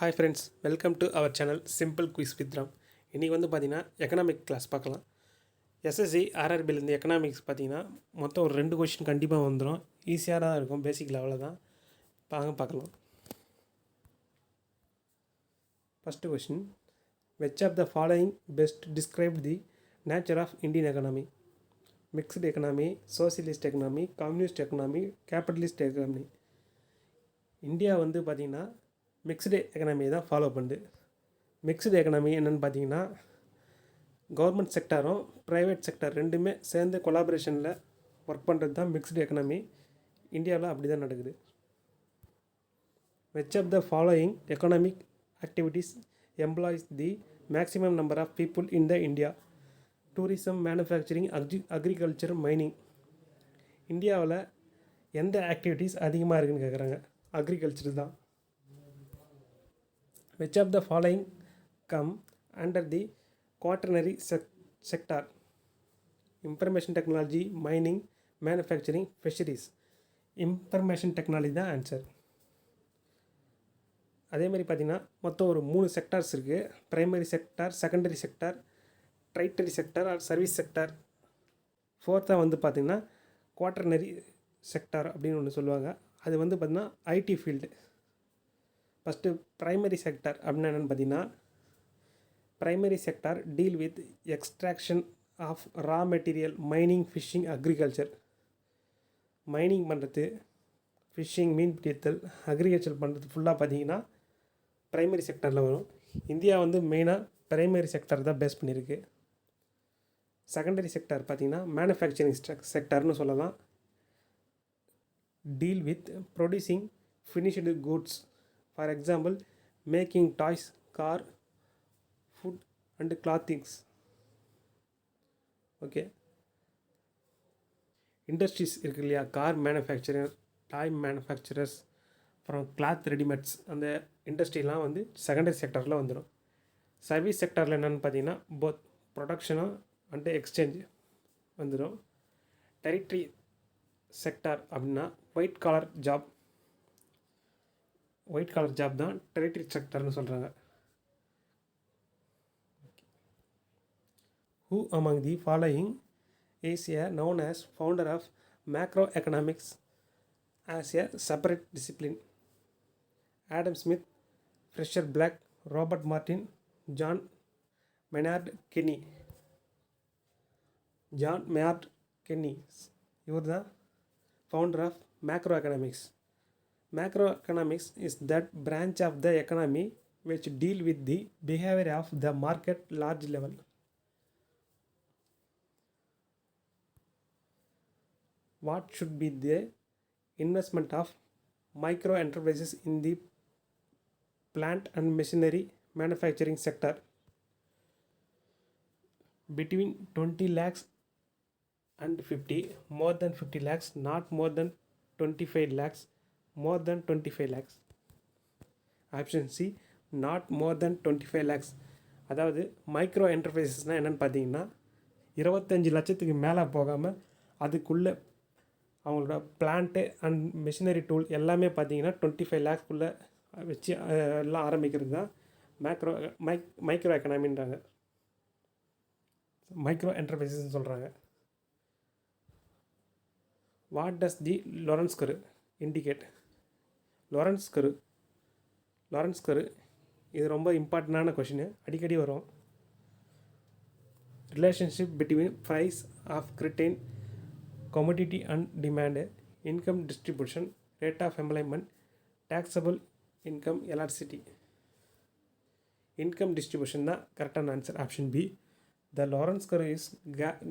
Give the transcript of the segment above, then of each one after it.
Hi friends, welcome to our channel simple quiz with Ram. இன்றைக்கி வந்து பார்த்திங்கன்னா எக்கனாமிக் கிளாஸ் பார்க்கலாம். எஸ்எஸ்சி ஆர்ஆர்பிலேருந்து எக்கனாமிக்ஸ் பார்த்திங்கன்னா மொத்தம் ஒரு 2 கொஷின் கண்டிப்பாக வந்துடும். ஈஸியாக தான் இருக்கும், பேசிக் லெவலில் தான். வாங்க பார்க்கலாம். First question, which of the following best describe the nature of Indian economy? Mixed economy, socialist economy, communist economy, capitalist economy. India வந்து பார்த்திங்கன்னா மிக்ஸ்டு எக்கனாமி தான் ஃபாலோ பண்ணுது. மிக்ஸ்டு எக்கனாமி என்னென்னு பார்த்தீங்கன்னா, கவர்மெண்ட் செக்டாரும் ப்ரைவேட் செக்டார் ரெண்டுமே சேர்ந்து கொலாபரேஷனில் ஒர்க் பண்ணுறது தான் மிக்ஸ்டு எக்கனாமி. இந்தியாவில் அப்படி தான் நடக்குது. which of the following economic activities employs the maximum number of people in the India? Tourism, manufacturing, agriculture, mining. இந்தியாவில் எந்த ஆக்டிவிட்டீஸ் அதிகமாக இருக்குதுன்னு கேட்குறாங்க. அக்ரிகல்ச்சர் தான். which of the following come under the quaternary sector? Information technology, mining, manufacturing, fisheries. Information technology தான் answer. அதே மாதிரி பார்த்திங்கன்னா மொத்தம் ஒரு 3 செக்டார்ஸ் இருக்குது. Primary sector, secondary sector, tertiary sector or service sector. ஃபோர்த்தாக வந்து பார்த்திங்கன்னா குவாட்டர்னரி செக்டார் அப்படின்னு ஒன்று சொல்லுவாங்க. அது வந்து பார்த்திங்கன்னா IT field. First primary sector அப்படின்னா என்னென்னு பார்த்தீங்கன்னா, primary sector deal with extraction of raw material, mining, fishing, agriculture. Mining பண்ணுறது, ஃபிஷ்ஷிங், மீன் பிடித்தல், அக்ரிகல்ச்சர் பண்ணுறது ஃபுல்லாக பார்த்தீங்கன்னா ப்ரைமரி செக்டாரில் வரும். இந்தியா வந்து மெயினாக ப்ரைமரி செக்டார் தான் பேஸ் பண்ணியிருக்கு. செகண்டரி செக்டார் பார்த்திங்கன்னா மேனுஃபேக்சரிங் செக்டார்னு சொல்லலாம். Deal with producing finished goods, for example making toys, car, food and clothings. Okay, industries இருக்குது இல்லையா, கார் மேனுஃபேக்சரர், டாய் மேனுஃபேக்சரர்ஸ், அப்புறம் கிளாத் ரெடிமேட்ஸ், அந்த இண்டஸ்ட்ரிலாம் வந்து செகண்டரி செக்டாரில் வந்துடும். சர்வீஸ் செக்டாரில் என்னென்னு பார்த்தீங்கன்னா போத் ப்ரொடக்ஷனும் அண்டு எக்ஸ்சேஞ்ச் வந்துடும். டெரிட்டரி செக்டார் அப்படின்னா ஒயிட் காலர் ஜாப் தான் டெரிட்டரி செக்டார்னு சொல்கிறாங்க. Who among the following is a known as founder of macroeconomics as a separate discipline? Adam Smith, Fraser Black, Robert Martin, John Maynard Keynes. John Maynard Keynes இவர் தான் founder of macroeconomics. Macroeconomics is that branch of the economy which deal with the behavior of the market large level. What should be the investment of micro enterprises in the plant and machinery manufacturing sector? Between 20 lakhs and 50, more than 50 lakhs, not more than 25 lakhs, more than 25 lakhs. Option C, not more then 25 lakhs. அதாவது micro என்டர்பிரைசஸ்னால் என்னென்னு பார்த்தீங்கன்னா 25 லட்சத்துக்கு மேலே போகாமல் அதுக்குள்ளே அவங்களோட plant and machinery tool எல்லாமே பார்த்தீங்கன்னா 25 lakhsக்குள்ளே வச்சு எல்லாம் ஆரம்பிக்கிறது தான் மைக்ரோ எக்கனாமின்றாங்க, மைக்ரோ என்டர்பிரைசஸ்ன்னு சொல்கிறாங்க. What does the Lorenz curve indicate? Lorenz curve இது ரொம்ப இம்பார்ட்டண்டான கொஷின், அடிக்கடி வரும். Relationship between price of certain commodity and demand, income distribution, rate of employment, taxable income, elasticity. Income distribution தான் கரெக்டான answer, option B. The Lorenz curve is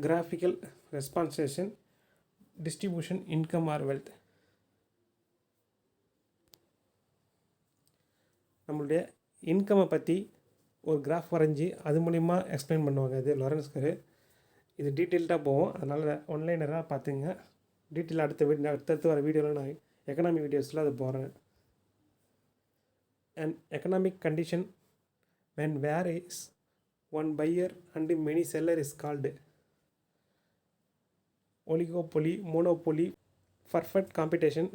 graphical representation, distribution, income or wealth. நம்மளுடைய இன்கம்மை பற்றி ஒரு graph வரைஞ்சி அது மூலிமா explain பண்ணுவாங்க. இது லாரன்ஸ் கர்வ். இது டீட்டெயில்டாக போவோம், அதனால் ஒன்லைனராக பார்த்துங்க. டீட்டெயில் அடுத்தடுத்து வர வீடியோவில் நான் எக்கனாமிக் வீடியோஸில் அது போகிறேன். And economic condition when there is one buyer and many seller is called oligopoly, monopoly, perfect competition,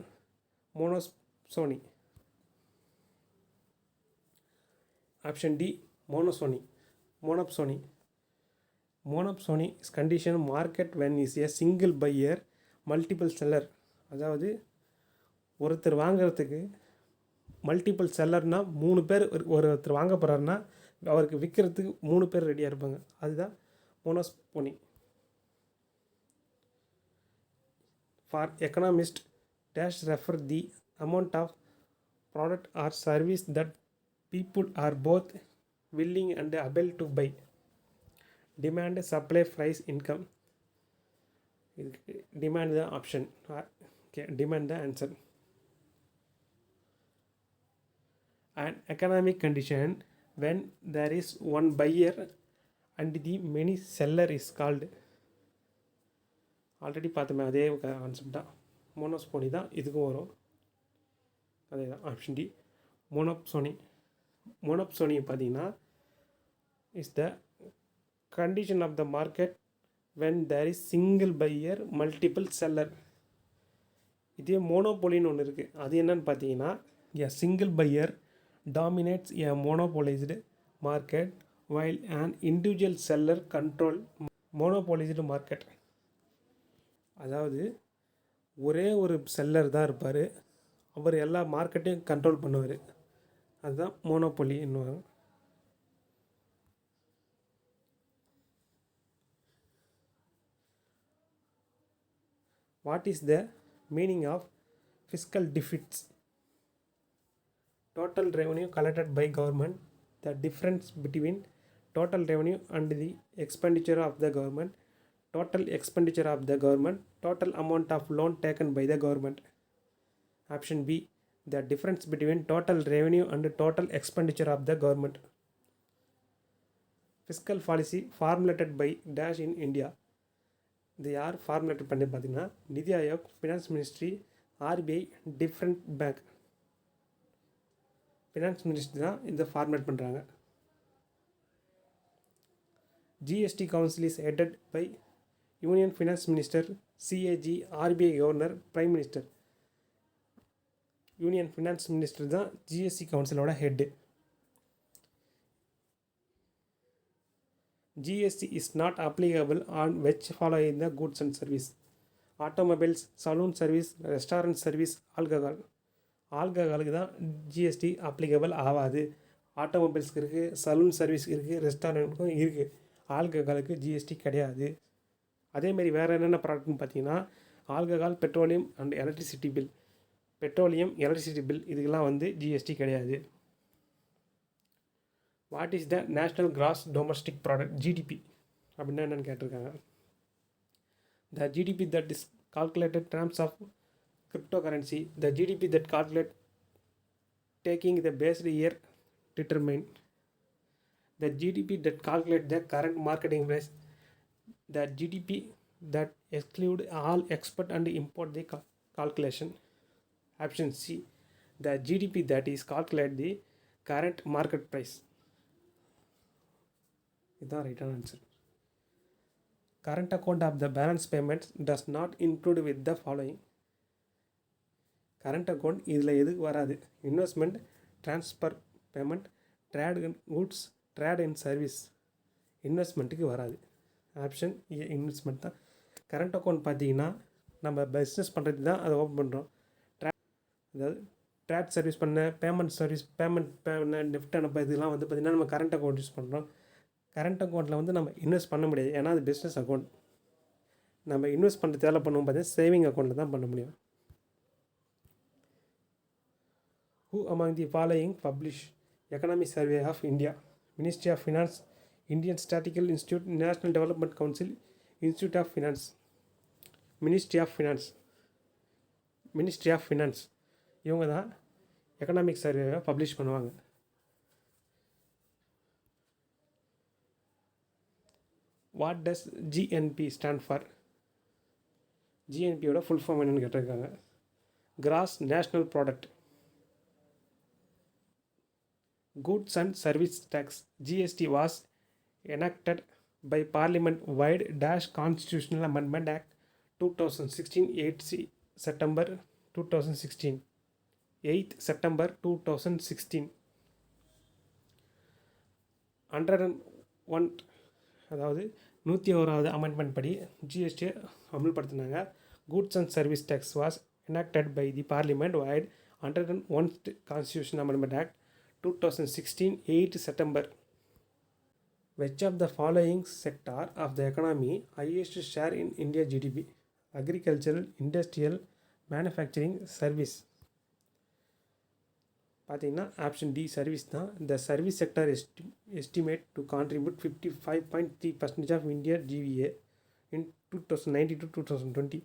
monopoly. Option D, monopsony. Monopsony. Monopsony is condition market when is a single buyer, multiple seller. அதாவது ஒருத்தர் வாங்குறதுக்கு multiple செல்லர்னால் 3 பேர் ஒருத்தர் வாங்க போகிறாருன்னா அவருக்கு விற்கிறதுக்கு 3 பேர் ரெடியாக இருப்பாங்க. அதுதான் monopsony. For economist dash refer the amount of product or service that people are both willing and able to buy. Demand, supply, price, income. Demand the option. Okay, demand the answer. An economic condition when there is one buyer and the many seller is called. Already பார்த்தோமே அதே concept தான். மோனோஸ்போனி தான் இதுக்கும் வரும். அதே தான் option D monopsony. Monopsony பார்த்தீங்கன்னா is the condition of the market when there is single buyer multiple seller. இதே மோனோபோலின்னு ஒன்று இருக்குது. அது என்னன்னு பார்த்தீங்கன்னா a single buyer dominates a monopolised market while and individual seller control monopolised market. அதாவது ஒரே ஒரு செல்லர் தான் இருப்பார், அவர் எல்லா மார்க்கெட்டையும் கண்ட்ரோல் பண்ணுவார். அதுதான் மோனோபொலி என்னுவாங்க. What is the meaning of fiscal deficits? Total revenue collected by government, the difference between total revenue and the expenditure of the government, total expenditure of the government, total amount of loan taken by the government. Option B, the difference between total revenue and total expenditure of the government. Fiscal policy formulated by dash in India. They are formulated பண்ணி பார்த்தீங்கன்னா Niti Aayog, finance ministry, RBI, different bank. Finance ministry தான் இதை format பண்ணுறாங்க. GST Council is headed by union finance minister, CAG, RBI governor, prime minister. Union finance minister தான் GST கவுன்சிலோட head. GST is not applicable on which following the goods and service: automobiles, saloon service, restaurant service, alcohol. ஆல்கஹாலுக்கு தான் GST applicable ஆகாது. ஆட்டோமொபைல்ஸ்க்கு இருக்குது, salon சர்வீஸ்க்கு இருக்குது, ரெஸ்டாரண்ட்டுக்கும் இருக்குது. ஆல்கஹாலுக்கு GST கிடையாது. அதேமாரி வேறு என்னென்ன ப்ராடக்ட்னு பார்த்தீங்கன்னா alcohol, petroleum and electricity bill. Petroleum, electricity bill இதுக்கெல்லாம் வந்து ஜிஎஸ்டி கிடையாது. What is the national gross domestic product, GDP அப்படின்னா என்னென்னு கேட்டிருக்காங்க. The GDP that is calculated terms of crypto currency, the GDP that calculate taking the based year determine, the GDP that calculate the current marketing price, the GDP that exclude all export and import the calculation. Option C, the GDP that is calculate the current market price. This right answer. Current account of the balance payments does not include with the following. Current account இதில் எதுக்கு வராது: investment, transfer payment, trade in goods, trade in service. இன்வெஸ்ட்மெண்ட்டுக்கு வராது. Option A, investment தான். Current account பார்த்தீங்கன்னா நம்ம business பண்ணுறதுக்கு தான் அதை ஓப்பன் பண்ணுறோம். அதாவது ட்ரேட் சர்வீஸ் பண்ண, பேமெண்ட் சர்வீஸ், பேமெண்ட் பண்ண, நெஃப்ட் அனுப்ப, இதெல்லாம் வந்து பார்த்திங்கன்னா நம்ம கரண்ட் அக்கௌண்ட் யூஸ் பண்ணுறோம். கரண்ட் அக்கௌண்ட்டில் வந்து நம்ம இன்வெஸ்ட் பண்ண முடியாது, ஏன்னா அது பிஸ்னஸ் அக்கௌண்ட். நம்ம இன்வெஸ்ட் பண்ணுறது தேவை பண்ணுவோம் பார்த்தீங்கன்னா சேவிங் அக்கௌண்ட்டில் தான் பண்ண முடியும். Who among the following publish Economic Survey of India? Ministry of Finance, Indian Statistical Institute, National Development Council, Institute of Finance. Ministry of Finance. Ministry of Finance இவங்க தான் எக்கனாமிக் சர்வேவை பப்ளிஷ் பண்ணுவாங்க. What does GNP stand for? ஜிஎன்பியோட full form என்னென்னு கேட்டிருக்காங்க. Gross national product. Goods and Service Tax, GST was enacted by Parliament via dash Constitutional Amendment Act 2016, 8 September 2016. 8th September 2016. 101 அதாவது 101வது amendment படி ஜிஎஸ்டி அமல்படுத்தினாங்க. Goods and service tax was enacted by the parliament via 101st Constitution Amendment Act 2016 8 September. Which of the following sector of the economy highest share in India GDP? Agricultural, industrial, manufacturing, service. பார்த்தீங்கன்னா option D service தான். இந்த service sector estimate to contribute 55.3% of India GVA in 2019 to 2020.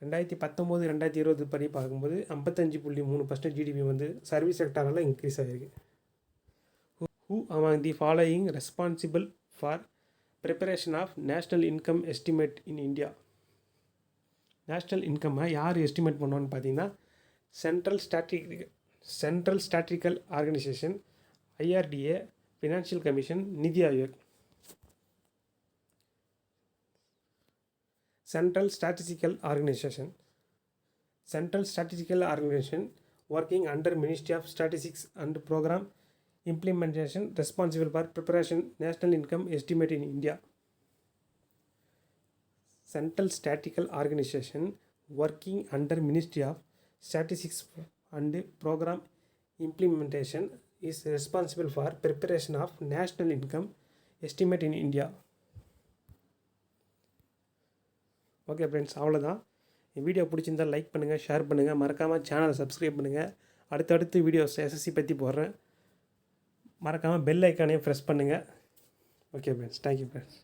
2019-2020 படி பார்க்கும்போது 55.3% GDP வந்து service செக்டரால் increase ஆகிருக்கு. Who among the following responsible for preparation of national income estimate in India? National இன்கம்மை யார் எஸ்டிமேட் பண்ணுவான்னு பார்த்தீங்கன்னா central statistical organisation, IRDA, financial commission, Niti Aayog. Central Statistical Organization working under Ministry of Statistics and Program Implementation responsible for preparation National Income Estimate in India. Central Statistical Organization working under Ministry of Statistics and Program Implementation is responsible for preparation of National Income Estimate in India. Okay friends, அவ்வளோதான். என் video பிடிச்சிருந்தால் like பண்ணுங்கள், share பண்ணுங்கள், மறக்காமல் சேனலை subscribe பண்ணுங்கள். அடுத்தடுத்து videos SSC பற்றி போடுறேன். மறக்காமல் பெல் ஐக்கானையும் ப்ரெஸ் பண்ணுங்கள். Okay friends, thank you friends.